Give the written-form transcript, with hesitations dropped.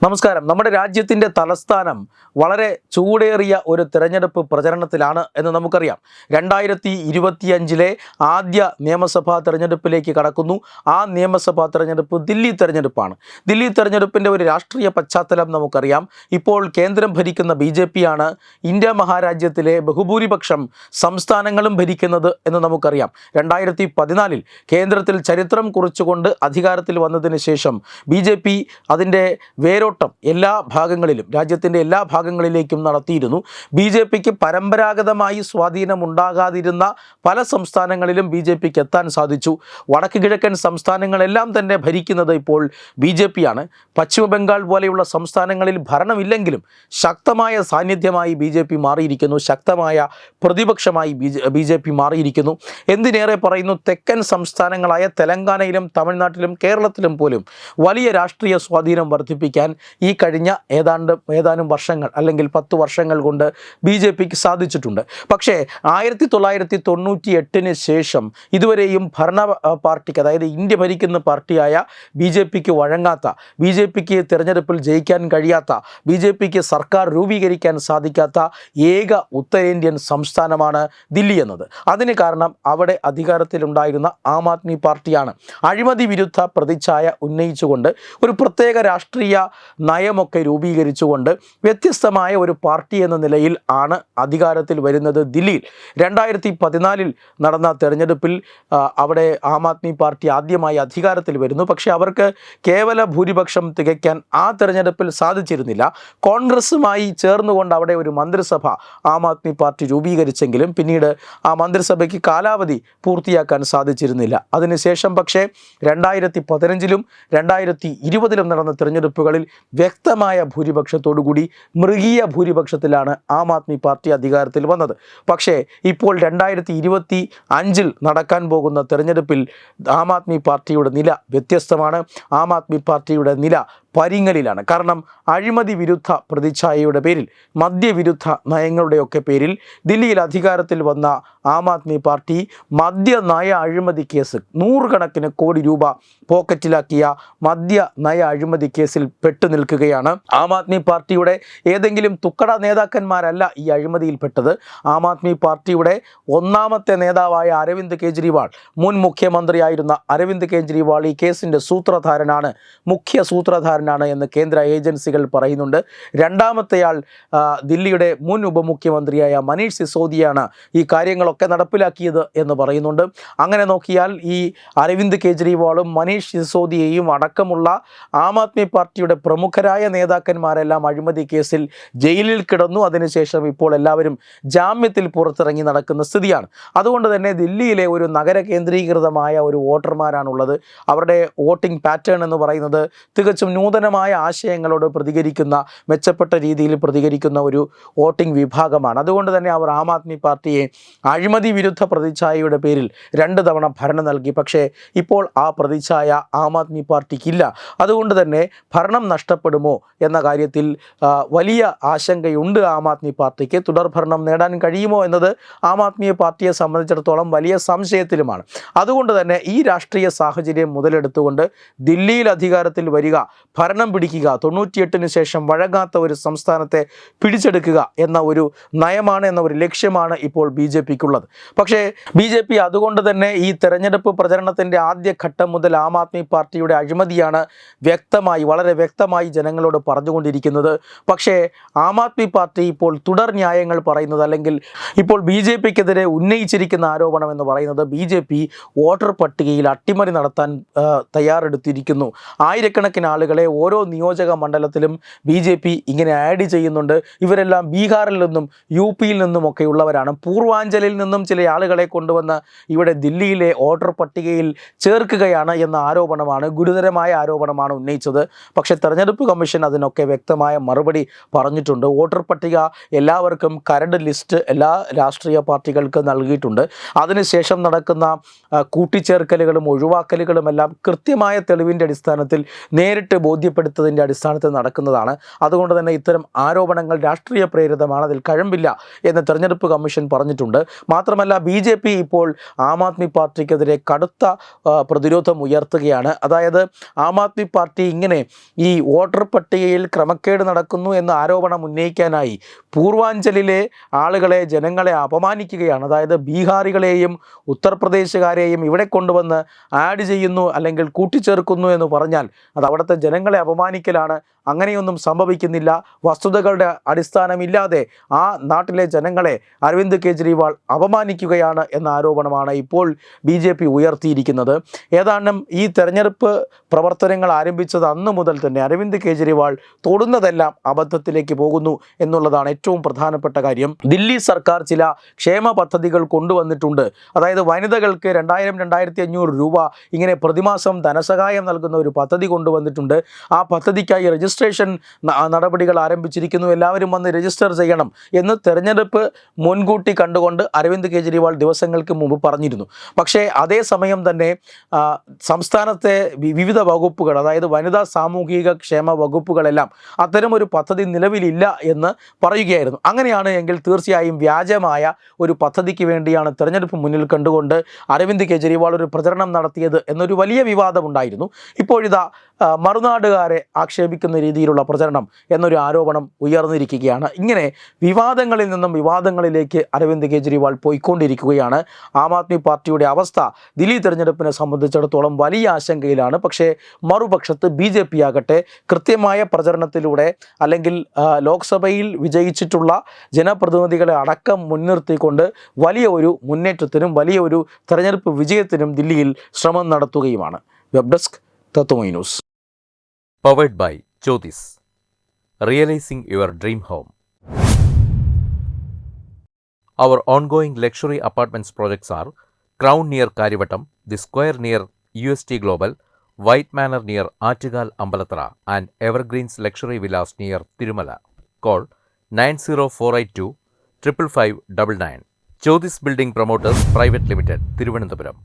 നമസ്കാരം. നമ്മുടെ രാജ്യത്തിൻ്റെ തലസ്ഥാനം വളരെ ചൂടേറിയ ഒരു തെരഞ്ഞെടുപ്പ് പ്രചരണത്തിലാണ് എന്ന് നമുക്കറിയാം. 2025 ആദ്യ നിയമസഭാ തെരഞ്ഞെടുപ്പിലേക്ക് കടക്കുന്നു. ആ നിയമസഭാ തെരഞ്ഞെടുപ്പ് ദില്ലി തെരഞ്ഞെടുപ്പാണ്. ദില്ലി തെരഞ്ഞെടുപ്പിൻ്റെ ഒരു രാഷ്ട്രീയ പശ്ചാത്തലം നമുക്കറിയാം. ഇപ്പോൾ കേന്ദ്രം ഭരിക്കുന്ന BJP ആണ് ഇന്ത്യ മഹാരാജ്യത്തിലെ ബഹുഭൂരിപക്ഷം സംസ്ഥാനങ്ങളും ഭരിക്കുന്നത് എന്ന് നമുക്കറിയാം. 2014 കേന്ദ്രത്തിൽ ചരിത്രം കുറിച്ചുകൊണ്ട് അധികാരത്തിൽ വന്നതിന് ശേഷം BJP അതിൻ്റെ വേരോട്ടം എല്ലാ ഭാഗങ്ങളിലും, രാജ്യത്തിൻ്റെ എല്ലാ ഭാഗങ്ങളിലേക്കും നടത്തിയിരുന്നു. BJPക്ക് പരമ്പരാഗതമായി സ്വാധീനമുണ്ടാകാതിരുന്ന പല സംസ്ഥാനങ്ങളിലും BJPക്ക് എത്താൻ സാധിച്ചു. വടക്ക് കിഴക്കൻ സംസ്ഥാനങ്ങളെല്ലാം തന്നെ ഭരിക്കുന്നത് ഇപ്പോൾ BJP ആണ്. പശ്ചിമ ബംഗാൾ പോലെയുള്ള സംസ്ഥാനങ്ങളിൽ ഭരണമില്ലെങ്കിലും ശക്തമായ സാന്നിധ്യമായി BJP മാറിയിരിക്കുന്നു, ശക്തമായ പ്രതിപക്ഷമായി BJP മാറിയിരിക്കുന്നു. എന്തിനേറെ പറയുന്നു, തെക്കൻ സംസ്ഥാനങ്ങളായ തെലങ്കാനയിലും തമിഴ്നാട്ടിലും കേരളത്തിലും പോലും വലിയ രാഷ്ട്രീയ സ്വാധീനം വർദ്ധിപ്പിക്കാൻ ഈ കഴിഞ്ഞ ഏതാനും വർഷങ്ങൾ അല്ലെങ്കിൽ 10 വർഷങ്ങൾ കൊണ്ട് BJPക്ക് സാധിച്ചിട്ടുണ്ട്. പക്ഷേ 1998 ശേഷം ഇതുവരെയും ഭരണ പാർട്ടിക്ക്, അതായത് ഇന്ത്യ ഭരിക്കുന്ന പാർട്ടിയായ BJPക്ക് വഴങ്ങാത്ത, BJPക്ക് തിരഞ്ഞെടുപ്പിൽ ജയിക്കാൻ കഴിയാത്ത, BJPക്ക് സർക്കാർ രൂപീകരിക്കാൻ സാധിക്കാത്ത ഏക ഉത്തരേന്ത്യൻ സംസ്ഥാനമാണ് ദില്ലി എന്നത്. അതിന് കാരണം അവിടെ അധികാരത്തിലുണ്ടായിരുന്ന ആം ആദ്മി പാർട്ടിയാണ്. അഴിമതി വിരുദ്ധ പ്രതിച്ഛായ ഉന്നയിച്ചുകൊണ്ട് ഒരു പ്രത്യേക രാഷ്ട്രീയ നയമൊക്കെ രൂപീകരിച്ചുകൊണ്ട് വ്യത്യസ്തമായ ഒരു പാർട്ടി എന്ന നിലയിൽ ആണ് അധികാരത്തിൽ വരുന്നത് ദില്ലിയിൽ. 2014 നടന്ന തെരഞ്ഞെടുപ്പിൽ അവിടെ ആം ആദ്മി പാർട്ടി ആദ്യമായി അധികാരത്തിൽ വരുന്നു. പക്ഷേ അവർക്ക് കേവല ഭൂരിപക്ഷം തികയ്ക്കാൻ ആ തെരഞ്ഞെടുപ്പിൽ സാധിച്ചിരുന്നില്ല. കോൺഗ്രസുമായി ചേർന്നുകൊണ്ട് അവിടെ ഒരു മന്ത്രിസഭ ആം ആദ്മി പാർട്ടി രൂപീകരിച്ചെങ്കിലും പിന്നീട് ആ മന്ത്രിസഭയ്ക്ക് കാലാവധി പൂർത്തിയാക്കാൻ സാധിച്ചിരുന്നില്ല. അതിനുശേഷം പക്ഷേ 2015 2020 നടന്ന തെരഞ്ഞെടുപ്പുകളിൽ വ്യക്തമായ ഭൂരിപക്ഷത്തോടുകൂടി മൃഗീയ ഭൂരിപക്ഷത്തിലാണ് ആം ആദ്മി പാർട്ടി അധികാരത്തിൽ വന്നത്. പക്ഷേ ഇപ്പോൾ 2025 നടക്കാൻ പോകുന്ന തെരഞ്ഞെടുപ്പിൽ ആം ആദ്മി പാർട്ടിയുടെ നില വ്യത്യസ്തമാണ്. ആം ആദ്മി പാർട്ടിയുടെ നില പരിങ്ങലിലാണ്. കാരണം അഴിമതി വിരുദ്ധ പ്രതിച്ഛായയുടെ പേരിൽ, മദ്യവിരുദ്ധ നയങ്ങളുടെയൊക്കെ പേരിൽ ദില്ലിയിൽ അധികാരത്തിൽ വന്ന ആം ആദ്മി പാർട്ടി മദ്യ നയ അഴിമതി കേസ്, 100 കണക്കിന് കോടി രൂപ പോക്കറ്റിലാക്കിയ മദ്യ നയ അഴിമതി കേസിൽ പെട്ടു നിൽക്കുകയാണ്. ആം ആദ്മി പാർട്ടിയുടെ ഏതെങ്കിലും തുക്കട നേതാക്കന്മാരല്ല ഈ അഴിമതിയിൽപ്പെട്ടത്. ആം ആദ്മി പാർട്ടിയുടെ ഒന്നാമത്തെ നേതാവായ അരവിന്ദ് കെജ്രിവാൾ, മുൻ മുഖ്യമന്ത്രിയായിരുന്ന അരവിന്ദ് കെജ്രിവാൾ ഈ കേസിൻ്റെ സൂത്രധാരനാണ്, മുഖ്യ സൂത്രധാരനാണ് എന്ന് കേന്ദ്ര ഏജൻസികൾ പറയുന്നുണ്ട്. രണ്ടാമത്തെയാൾ ദില്ലിയുടെ മുൻ ഉപമുഖ്യമന്ത്രിയായ മനീഷ് സിസോദിയാണ് ഈ കാര്യങ്ങളൊക്കെ നടപ്പിലാക്കിയത് എന്ന് പറയുന്നുണ്ട്. അങ്ങനെ നോക്കിയാൽ ഈ അരവിന്ദ് കെജ്രിവാളും മനീഷ് സിസോദിയയും അടക്കമുള്ള ആം ആദ്മി പാർട്ടിയുടെ പ്രമുഖരായ നേതാക്കന്മാരെല്ലാം അഴിമതി കേസിൽ ജയിലിൽ കിടന്നു. അതിനുശേഷം ഇപ്പോൾ എല്ലാവരും ജാമ്യത്തിൽ പുറത്തിറങ്ങി നടക്കുന്ന സ്ഥിതിയാണ്. അതുകൊണ്ട് തന്നെ ദില്ലിയിലെ ഒരു നഗര കേന്ദ്രീകൃതമായ ഒരു വോട്ടർമാരാണുള്ളത്. അവരുടെ വോട്ടിംഗ് പാറ്റേൺ എന്ന് പറയുന്നത് തികച്ചും നൂതനമായ ആശയങ്ങളോട് പ്രതികരിക്കുന്ന, മെച്ചപ്പെട്ട രീതിയിൽ പ്രതികരിക്കുന്ന ഒരു വോട്ടിംഗ് വിഭാഗമാണ്. അതുകൊണ്ട് തന്നെ അവർ ആം ആദ്മി പാർട്ടിയെ അഴിമതി വിരുദ്ധ പ്രതിച്ഛായയുടെ പേരിൽ 2 തവണ ഭരണം നൽകി. പക്ഷേ ഇപ്പോൾ ആ പ്രതിച്ഛായ ആം ആദ്മി പാർട്ടിക്കില്ല. അതുകൊണ്ട് തന്നെ ഭരണം നഷ്ടപ്പെടുമോ എന്ന കാര്യത്തിൽ വലിയ ആശങ്കയുണ്ട് ആം ആദ്മി പാർട്ടിക്ക്. തുടർഭരണം നേടാൻ കഴിയുമോ എന്നത് ആം ആദ്മി പാർട്ടിയെ സംബന്ധിച്ചിടത്തോളം വലിയ സംശയത്തിലുമാണ്. അതുകൊണ്ട് തന്നെ ഈ രാഷ്ട്രീയ സാഹചര്യം മുതലെടുത്തുകൊണ്ട് ദില്ലിയിൽ അധികാരത്തിൽ വരിക, ഭരണം പിടിക്കുക, 98 ശേഷം വഴങ്ങാത്ത ഒരു സംസ്ഥാനത്തെ പിടിച്ചെടുക്കുക എന്ന ഒരു നയമാണ്, എന്ന ഒരു ലക്ഷ്യമാണ് ഇപ്പോൾ BJPക്കുള്ളത്. പക്ഷേ BJP അതുകൊണ്ട് തന്നെ ഈ തെരഞ്ഞെടുപ്പ് പ്രചരണത്തിൻ്റെ ആദ്യഘട്ടം മുതൽ ആം ആദ്മി പാർട്ടിയുടെ അഴിമതിയാണ് വളരെ വ്യക്തമായി ജനങ്ങളോട് പറഞ്ഞുകൊണ്ടിരിക്കുന്നത്. പക്ഷേ ആം ആദ്മി പാർട്ടി ഇപ്പോൾ തുടർ ന്യായങ്ങൾ പറയുന്നത്, അല്ലെങ്കിൽ ഇപ്പോൾ BJPക്കെതിരെ ഉന്നയിച്ചിരിക്കുന്ന ആരോപണം എന്ന് പറയുന്നത്, BJP വോട്ടർ പട്ടികയിൽ അട്ടിമറി നടത്താൻ തയ്യാറെടുത്തിരിക്കുന്നു. ആയിരക്കണക്കിന് ആളുകളെ ഓരോ നിയോജക മണ്ഡലത്തിലും BJP ഇങ്ങനെ ആഡ് ചെയ്യുന്നുണ്ട്. ഇവരെല്ലാം ബീഹാറിൽ നിന്നും UPയിൽ നിന്നുമൊക്കെ ഉള്ളവരാണ്. പൂർവാഞ്ചലിൽ നിന്നും ചില ആളുകളെ കൊണ്ടുവന്ന് ഇവിടെ ദില്ലിയിലെ വോട്ടർ പട്ടികയിൽ ചേർക്കുകയാണ് എന്ന ആരോപണമാണ്, ഗുരുതരമായ ആരോപണമാണ് ഉന്നയിച്ചത്. പക്ഷേ തെരഞ്ഞെടുപ്പ് കമ്മീഷൻ അതിനൊക്കെ വ്യക്തമായ മറുപടി പറഞ്ഞിട്ടുണ്ട്. വോട്ടർ പട്ടിക എല്ലാവർക്കും കരട് ലിസ്റ്റ് എല്ലാ രാഷ്ട്രീയ പാർട്ടികൾക്ക് നൽകിയിട്ടുണ്ട്. അതിനുശേഷം നടക്കുന്ന കൂട്ടിച്ചേർക്കലുകളും ഒഴിവാക്കലുകളുമെല്ലാം കൃത്യമായ തെളിവിൻ്റെ അടിസ്ഥാനത്തിൽ നേരിട്ട് ബോധ്യപ്പെടുത്തതിൻ്റെ അടിസ്ഥാനത്തിൽ നടക്കുന്നതാണ്. അതുകൊണ്ട് തന്നെ ഇത്തരം ആരോപണങ്ങൾ രാഷ്ട്രീയ പ്രേരിതമാണ്, അതിൽ കഴമ്പില്ല എന്ന് തെരഞ്ഞെടുപ്പ് കമ്മീഷൻ പറഞ്ഞിട്ടുണ്ട്. മാത്രമല്ല BJP ഇപ്പോൾ ആം ആദ്മി പാർട്ടിക്കെതിരെ കടുത്ത പ്രതിരോധം ഉയർത്തുകയാണ്. അതായത് ആം ആദ്മി പാർട്ടി ഇങ്ങനെ ഈ വോട്ടർ പട്ടികയിൽ ക്രമക്കേട് നടക്കുന്നു എന്ന ആരോപണം ഉന്നയിക്കാനായി പൂർവാഞ്ചലിലെ ആളുകളെ, ജനങ്ങളെ അപമാനിക്കുകയാണ്. അതായത് ബീഹാറികളെയും ഉത്തർപ്രദേശുകാരെയും ഇവിടെ കൊണ്ടുവന്ന് ആഡ് ചെയ്യുന്നു അല്ലെങ്കിൽ കൂട്ടിച്ചേർക്കുന്നു എന്ന് പറഞ്ഞാൽ അത് അവിടുത്തെ ജനങ്ങളെ അപമാനിക്കലാണ്. അങ്ങനെയൊന്നും സംഭവിക്കുന്നില്ല. വസ്തുതകളുടെ അടിസ്ഥാനമില്ലാതെ ആ നാട്ടിലെ ജനങ്ങളെ അരവിന്ദ് കെജ്രിവാൾ അപമാനിക്കുകയാണ് എന്ന ആരോപണമാണ് ഇപ്പോൾ BJP ഉയർത്തിയിരിക്കുന്നത്. ഏതാണ്ടും ഈ തെരഞ്ഞെടുപ്പ് പ്രവർത്തനങ്ങൾ ആരംഭിച്ചത് അന്ന് മുതൽ തന്നെ അരവിന്ദ് കെജ്രിവാൾ തൊടുന്നതെല്ലാം അബദ്ധത്തിലേക്ക് പോകുന്നു എന്നുള്ളതാണ് ഏറ്റവും പ്രധാനപ്പെട്ട കാര്യം. ദില്ലി സർക്കാർ ചില ക്ഷേമ പദ്ധതികൾ കൊണ്ടുവന്നിട്ടുണ്ട്. അതായത് വനിതകൾക്ക് 2000-2500 രൂപ ഇങ്ങനെ പ്രതിമാസം ധനസഹായം നൽകുന്ന ഒരു പദ്ധതി കൊണ്ടുവന്നിട്ടുണ്ട്. ആ പദ്ധതിക്കായി രജിസ്ട്രേഷൻ നടപടികൾ ആരംഭിച്ചിരിക്കുന്നു. എല്ലാവരും വന്ന് രജിസ്റ്റർ ചെയ്യണം എന്ന് തെരഞ്ഞെടുപ്പ് മുൻകൂട്ടി കണ്ടുകൊണ്ട് അരവിന്ദ് കെജ്രിവാൾ ദിവസങ്ങൾക്ക് മുമ്പ് പറഞ്ഞിരുന്നു. പക്ഷേ അതേസമയം തന്നെ സംസ്ഥാനത്തെ വിവിധ വകുപ്പുകൾ, അതായത് വനിതാ സാമൂഹിക ക്ഷേമ വകുപ്പുകളെല്ലാം അത്തരമൊരു പദ്ധതി നിലവിലില്ല എന്ന് പറയുകയായിരുന്നു. അങ്ങനെയാണ് എങ്കിൽ തീർച്ചയായും വ്യാജമായ ഒരു പദ്ധതിക്ക് വേണ്ടിയാണ് തെരഞ്ഞെടുപ്പ് മുന്നിൽ കണ്ടുകൊണ്ട് അരവിന്ദ് കെജ്രിവാൾ ഒരു പ്രചരണം നടത്തിയത് എന്നൊരു വലിയ വിവാദമുണ്ടായിരുന്നു. ഇപ്പോഴിതാ മറുനാടുകാരെ ആക്ഷേപിക്കുന്ന രീതിയിലുള്ള പ്രചരണം എന്നൊരു ആരോപണം ഉയർന്നിരിക്കുകയാണ്. ഇങ്ങനെ വിവാദങ്ങളിൽ നിന്നും വിവാദങ്ങളിലേക്ക് അരവിന്ദ് കെജ്രിവാൾ പോയിക്കൊണ്ടിരിക്കുകയാണ്. ആം ആദ്മി പാർട്ടിയുടെ അവസ്ഥ ദില്ലി തെരഞ്ഞെടുപ്പിനെ സംബന്ധിച്ചിടത്തോളം വലിയ ആശങ്കയിലാണ്. പക്ഷേ മറുപക്ഷത്ത് BJP ആകട്ടെ കൃത്യമായ പ്രചരണത്തിലൂടെ അല്ലെങ്കിൽ ലോക്സഭയിൽ വിജയിച്ചിട്ടുള്ള ജനപ്രതിനിധികളെ അടക്കം മുൻനിർത്തിക്കൊണ്ട് വലിയ ഒരു മുന്നേറ്റത്തിനും വലിയ ഒരു തെരഞ്ഞെടുപ്പ് വിജയത്തിനും ദില്ലിയിൽ ശ്രമം നടത്തുകയുമാണ്. Web desk Tatwamayi news. Powered by Jyotis. Realizing your dream home. Our ongoing luxury apartments projects are Crown near Karivattam, The Square near UST Global, White Manor near Attigal Ambalathara, and Evergreens Luxury Villas near Tirumala. Call 90482 55599. Jyotis Building Promoters Private Limited, Thiruvananthapuram.